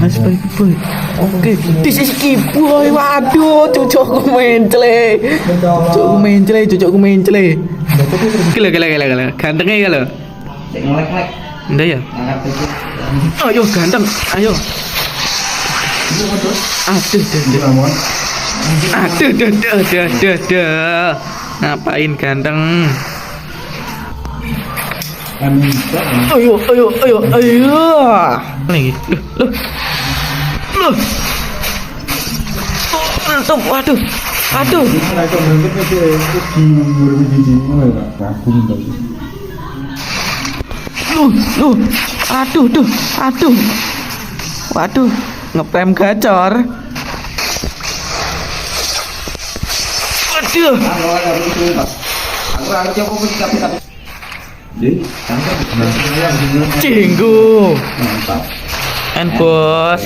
Mas baik. Oke, this is Kiboy. Waduh, cucukku mencle. Cucukku mencle. Gila. Gantengnya ya lo. Ngelek-ngelek. Ndak ya? Ayo ganteng, ayo. Aduh. Ngapain ganteng? Ayo. Lagi. Loh. Mantap, waduh. Aduh. Waduh, ngeprem gacor. Waduh. Cinggu. And bos.